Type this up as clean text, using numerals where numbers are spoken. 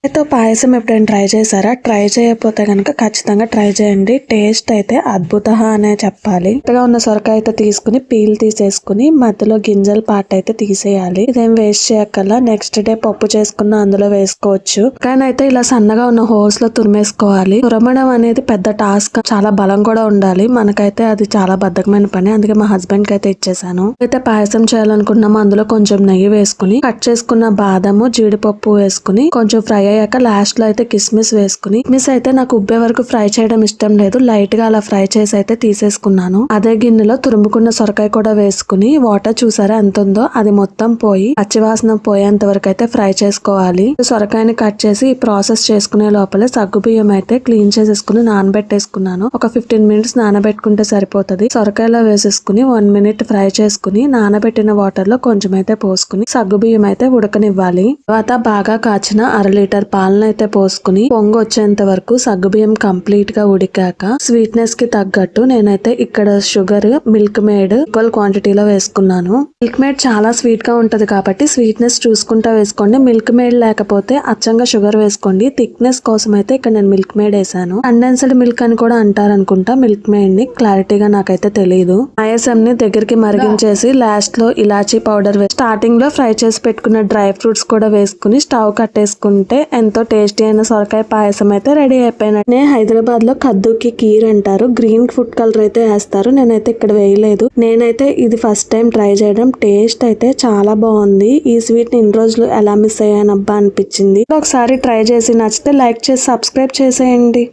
అయితే పాయసం ఎప్పుడైనా ట్రై చేశారా? ట్రై చేయకపోతే కనుక ఖచ్చితంగా ట్రై చేయండి. టేస్ట్ అయితే అద్భుత అనే చెప్పాలి. కొత్తగా ఉన్న సొరకాయ అయితే తీసుకుని పీల్ తీసేసుకుని మధ్యలో గింజల పార్ట్ అయితే తీసేయాలి. ఇదేం వేస్ట్ చేయక్కల్లా నెక్స్ట్ డే పప్పు చేసుకున్న అందులో వేసుకోవచ్చు. కానీ అయితే ఇలా సన్నగా ఉన్న హోల్స్ లో తురిమేసుకోవాలి. తురమడం అనేది పెద్ద టాస్క్, చాలా బలం కూడా ఉండాలి. మనకైతే అది చాలా బద్ధకమైన పని. అందుకే మా హస్బెండ్ కి అయితే ఇచ్చేసాను. అయితే పాయసం చేయాలనుకున్నాము. అందులో కొంచెం నెయ్యి వేసుకుని కట్ చేసుకున్న బాదము జీడిపప్పు వేసుకుని కొంచెం ఫ్రై అయ్యాక లాస్ట్ లో అయితే కిస్మిస్ వేసుకుని, కిస్మిస్ అయితే నాకు ఉబ్బే వరకు ఫ్రై చేయడం ఇష్టం లేదు. లైట్ గా అలా ఫ్రై చేసి అయితే తీసేసుకున్నాను. అదే గిన్నెలో తురుముకున్న సొరకాయ కూడా వేసుకుని వాటర్ చూసారా ఎంత ఉందో అది మొత్తం పోయి పచ్చివాసన పోయేంత వరకు అయితే ఫ్రై చేసుకోవాలి. సొరకాయని కట్ చేసి ఈ ప్రాసెస్ చేసుకునే లోపలే సగ్గుబియ్యం అయితే క్లీన్ చేసేసుకుని నానబెట్టేసుకున్నాను. ఒక 15 మినిట్స్ నానబెట్టుకుంటే సరిపోతుంది. సొరకాయలో వేసేసుకుని 1 మినిట్ ఫ్రై చేసుకుని నానబెట్టిన వాటర్ లో కొంచెం అయితే పోసుకుని సగ్గుబియ్యం అయితే ఉడకనివ్వాలి. తర్వాత బాగా కాచిన 1/2 లీటర్ పాలను అయితే పోసుకుని పొంగు వచ్చేంత వరకు సగ్గుబియ్యం కంప్లీట్ గా ఉడికాక స్వీట్నెస్ కి తగ్గట్టు నేనైతే ఇక్కడ షుగర్ మిల్క్ మేడ్ ఈక్వల్ క్వాంటిటీలో వేసుకున్నాను. మిల్క్ మేడ్ చాలా స్వీట్ గా ఉంటది కాబట్టి స్వీట్నెస్ చూసుకుంటా వేసుకోండి. మిల్క్ మేడ్ లేకపోతే అచ్చంగా షుగర్ వేసుకోండి. థిక్నెస్ కోసం అయితే ఇక్కడ నేను మిల్క్ మేడ్ వేసాను. కండెన్స్డ్ మిల్క్ అని కూడా అంటారు అనుకుంటా మిల్క్ మేడ్ ని, క్లారిటీగా నాకైతే తెలియదు. పాయసం ని దగ్గరికి మరిగించేసి లాస్ట్ లో ఇలాచీ పౌడర్ స్టార్టింగ్ లో ఫ్రై చేసి పెట్టుకున్న డ్రై ఫ్రూట్స్ కూడా వేసుకుని స్టవ్ కట్టేసుకుంటే ఎంతో టేస్టీ అయిన సొరకాయ పాయసం అయితే రెడీ అయిపోయినట్టు. హైదరాబాద్ లో కద్దుకి కీర్ అంటారు. గ్రీన్ ఫుడ్ కలర్ అయితే వేస్తారు. నేనైతే ఇక్కడ వేయలేదు. నేనైతే ఇది ఫస్ట్ టైం ట్రై చేయడం. టేస్ట్ అయితే చాలా బాగుంది. ఈ స్వీట్ ని ఇన్ని రోజులు ఎలా మిస్ అయ్యానబ్బా అనిపించింది. ఒకసారి ట్రై చేసి నచ్చితే లైక్ చేసి సబ్స్క్రైబ్ చేసేయండి.